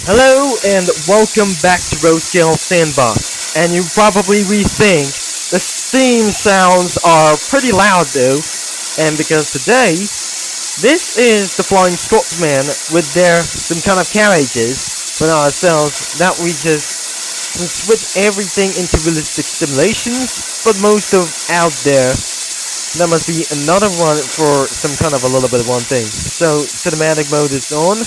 Hello and welcome back to Roadkill Sandbox. And you probably rethink the Steam sounds are pretty loud though, and because today this is the Flying Scotsman with their some kind of carriages for ourselves that we just switch everything into realistic simulations, but most of out there that must be another one for some kind of a little bit of one thing. So cinematic mode is on.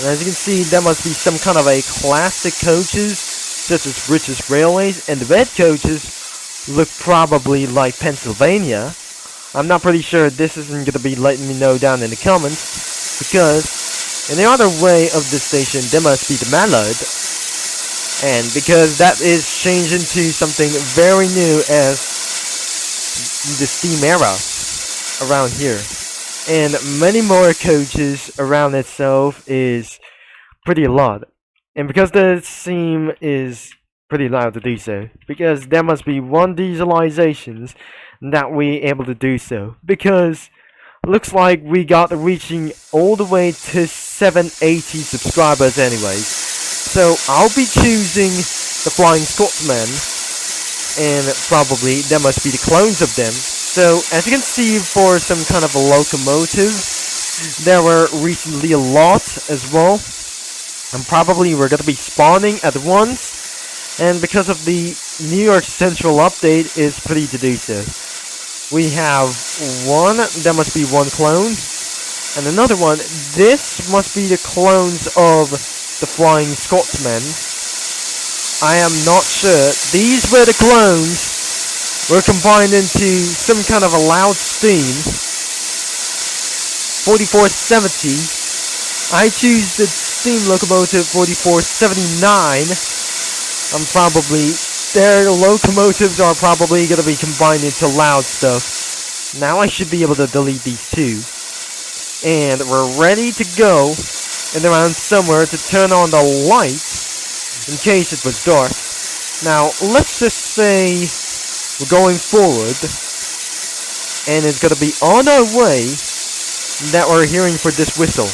And as you can see, there must be some kind of a classic coaches, such as British Railways, and the red coaches look probably like Pennsylvania. I'm not pretty sure this isn't going to be letting me know down in the comments, because in the other way of this station, there must be the Mallard, and because that is changed into something very new as the Steam era around here. And many more coaches around itself is pretty a lot. And because the Steam is pretty loud to do so, because there must be one dieselizations that we able to do so. Because looks like we got reaching all the way to 780 subscribers anyways. So I'll be choosing the Flying Scotsman, and probably there must be the clones of them. So, as you can see, for some kind of a locomotives, there were recently a lot as well. And probably we're going to be spawning at once. And because of the New York Central update, is pretty to do so. We have one, there must be one clone. And another one, this must be the clones of the Flying Scotsman. I am not sure. These were the clones. Were combined into some kind of a loud steam. 4470. I choose the steam locomotive 4479. I'm probably their locomotives are probably gonna be combined into loud stuff. Now I should be able to delete these two. And we're ready to go and around somewhere to turn on the lights in case it was dark. Now let's just say we're going forward, and it's gonna be on our way that we're hearing for this whistle.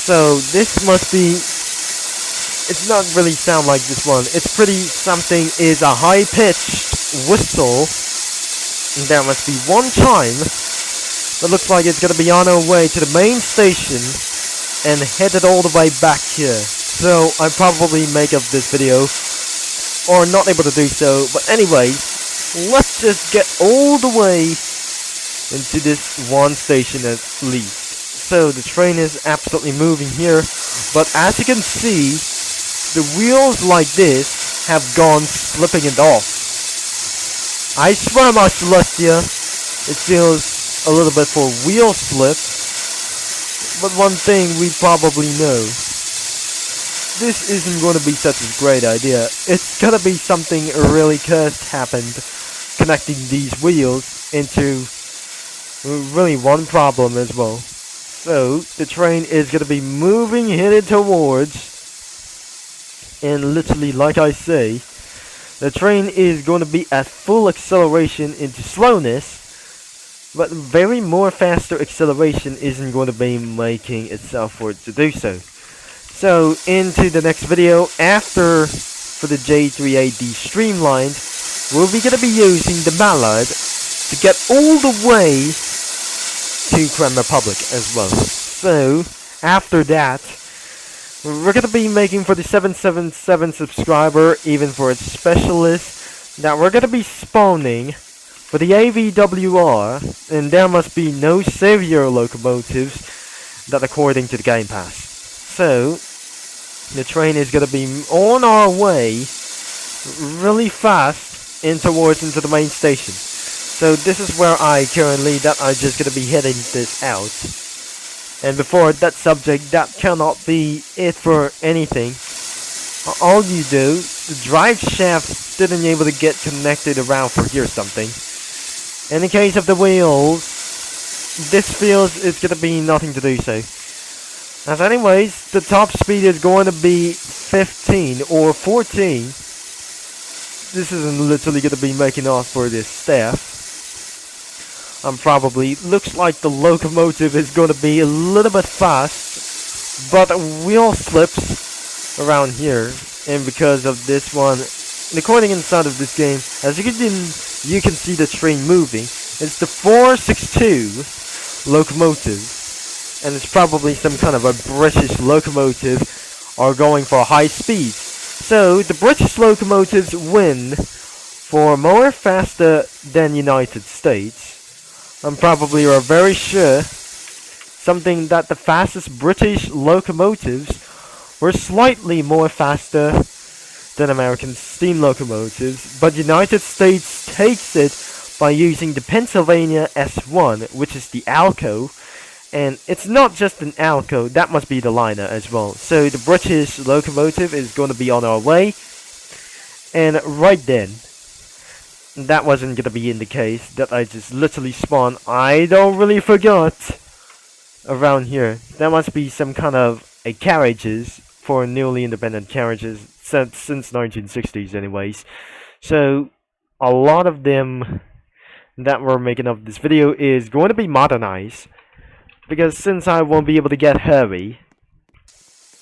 So this must be, it's not really sound like this one. It's pretty something is a high-pitched whistle. And there must be one chime that looks like it's gonna be on our way to the main station and headed all the way back here. So I probably make up this video or not able to do so, but anyways, let's just get all the way into this one station at least. So the train is absolutely moving here, but as you can see, the wheels like this have gone slipping it off. I swear, my Celestia, it feels a little bit for wheel slip, but one thing we probably know, this isn't going to be such a great idea. It's going to be something really cursed happened connecting these wheels into really one problem as well. So the train is going to be moving headed towards, and literally like I say, the train is going to be at full acceleration into slowness, but very more faster acceleration isn't going to be making itself for it to do so. So, into the next video, after, for the J3AD streamlined, we'll be going to be using the Mallard to get all the way to Creme Republic as well. So, after that, we're going to be making for the 777 subscriber, even for its specialist, that we're going to be spawning for the AVWR, and there must be no savior locomotives, that according to the Game Pass. So, the train is going to be on our way really fast into the main station. So this is where I currently, that I'm just going to be heading this out. And before that subject, that cannot be it for anything. All you do, the drive shaft didn't able to get connected around for here something. In the case of the wheels, this feels it's going to be nothing to do so. As anyways, the top speed is going to be 15 or 14. This isn't literally going to be making off for this staff. Probably looks like the locomotive is going to be a little bit fast. but wheel slips around here, and because of this one, recording inside of this game, as you can see the train moving. It's the 462 locomotive, and it's probably some kind of a British locomotive, are going for high speeds. So the British locomotives win for more faster than United States. I'm probably are very sure something that the fastest British locomotives were slightly more faster than American steam locomotives, but United States takes it by using the Pennsylvania S1, which is the Alco, and it's not just an Alco, that must be the liner as well. So the British locomotive is going to be on our way, and right then, that wasn't going to be in the case, that I just literally spawned, I don't really forgot, around here. That must be some kind of a carriages for newly independent carriages since 1960s anyways. So a lot of them that we're making of this video is going to be modernized, because since I won't be able to get heavy,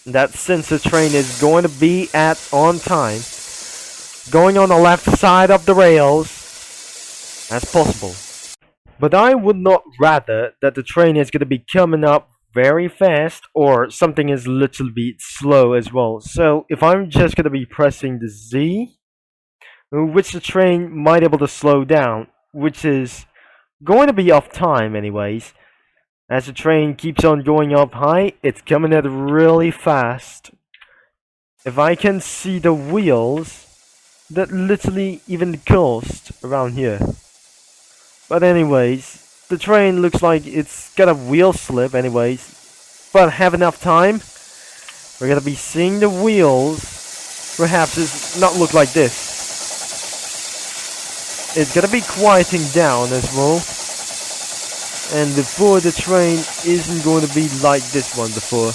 that since the train is going to be on time, going on the left side of the rails as possible. But I would not rather that the train is going to be coming up very fast, or something is literally slow as well. So if I'm just going to be pressing the Z, which the train might be able to slow down, which is going to be off time anyways. As the train keeps on going up high, it's coming at really fast. If I can see the wheels, that literally even the coast around here. But anyways, the train looks like it's got a wheel slip anyways. But have enough time, we're gonna be seeing the wheels. Perhaps it's not look like this. It's gonna be quieting down as well. And before the train isn't going to be like this one before.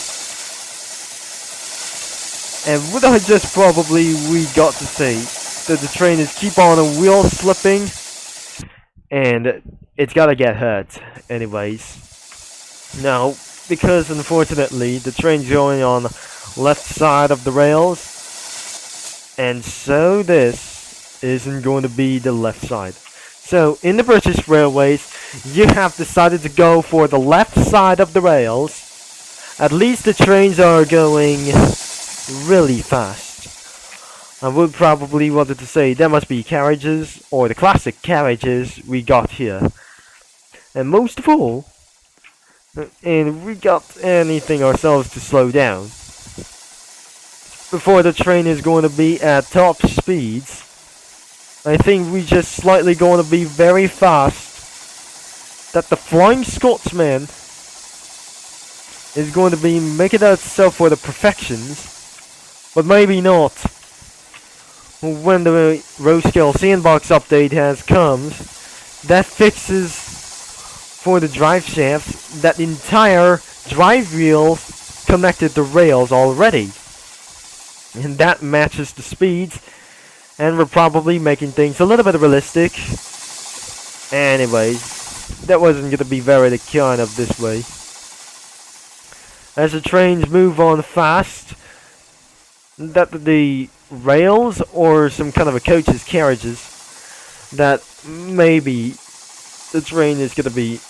And what I just probably we got to say, that the train is keep on a wheel slipping, and it's gotta get hurt anyways. Now, because unfortunately the train's going on left side of the rails, and so this isn't going to be the left side. So in the British Railways, you have decided to go for the left side of the rails. At least the trains are going really fast. I would probably wanted to say there must be carriages, or the classic carriages we got here. And most of all, and we got anything ourselves to slow down before the train is going to be at top speeds. I think we just slightly going to be very fast. That the Flying Scotsman is going to be making itself for the perfections, but maybe not. When the row scale Sandbox update has comes, that fixes for the drive shafts that entire drive wheel connected to rails already, and that matches the speeds. And we're probably making things a little bit realistic. Anyways, that wasn't going to be very kind of this way. As the trains move on fast, that the rails or some kind of a coach's carriages, that maybe the train is going to be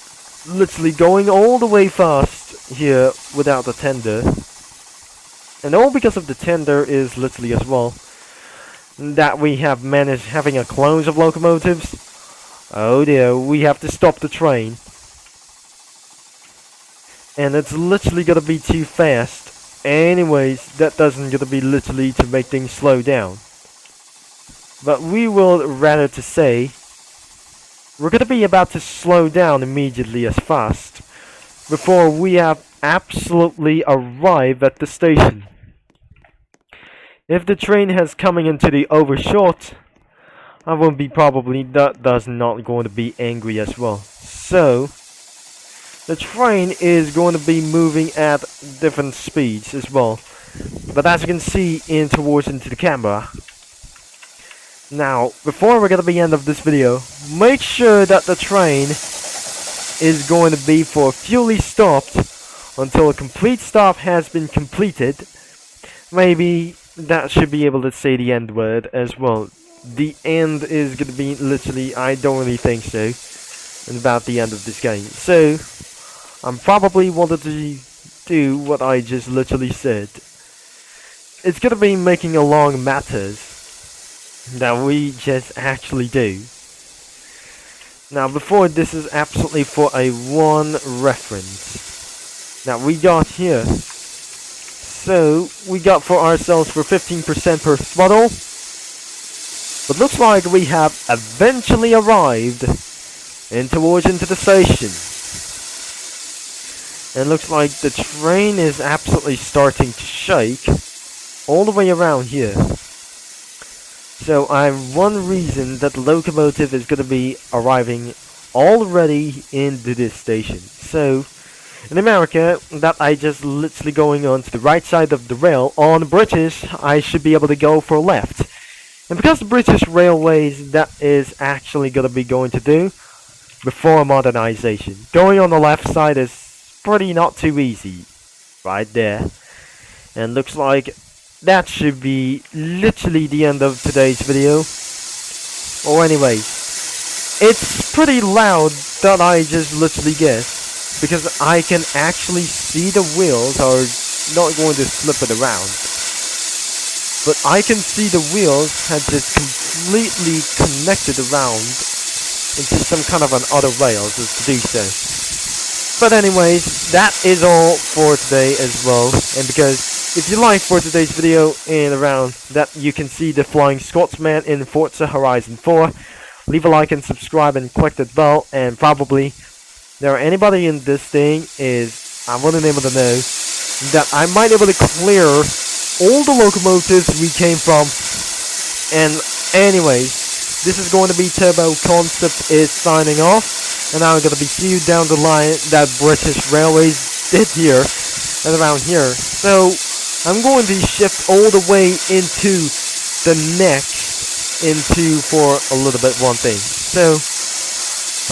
literally going all the way fast here without the tender. And all because of the tender is literally as well that we have managed having a clone of locomotives. Oh dear, we have to stop the train. And it's literally gonna be too fast. Anyways, that doesn't gonna be literally to make things slow down. But we will rather to say, we're gonna be about to slow down immediately as fast, before we have absolutely arrived at the station. If the train has coming into the overshot, I won't be probably does not going to be angry as well. So the train is going to be moving at different speeds as well. But as you can see towards into the camera. Now, before we're gonna be end of this video, make sure that the train is going to be for fully stopped until a complete stop has been completed. Maybe that should be able to say the end word as well. The end is gonna be literally, I don't really think so, about the end of this game. So, I'm probably wanted to do what I just literally said. It's gonna be making along matters that we just actually do. Now, before this is absolutely for a one reference that we got here. So, we got for ourselves for 15% per throttle. But looks like we have eventually arrived into the station. And looks like the train is absolutely starting to shake all the way around here. So I have one reason that the locomotive is going to be arriving already into this station. So in America, that I just literally going on to the right side of the rail. On British, I should be able to go for left. And because the British Railways, that is actually going to be going to do before modernization. Going on the left side is pretty not too easy. Right there. And looks like that should be literally the end of today's video. Or anyways, it's pretty loud that I just literally guessed. Because I can actually see the wheels are not going to slip it around. But I can see the wheels had just completely connected around into some kind of an other rails as to do so. But anyways, that is all for today as well. And because if you like for today's video and around that you can see the flying Scotsman in Forza Horizon 4, leave a like and subscribe and click that bell. And probably there anybody in this thing is I want to be able to know that I might be able to clear all the locomotives we came from. And anyways, this is going to be Turbo Concept is signing off. And I'm going to be see you down the line that British Railways did here and around here. So I'm going to shift all the way into the next for a little bit one thing. So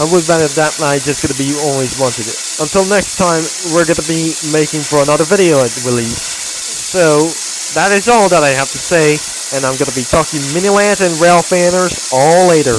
I would bet that I just going to be always wanted it. Until next time, we're going to be making for another video at release. So that is all that I have to say. And I'm going to be talking Miniland and Rail fanners all later.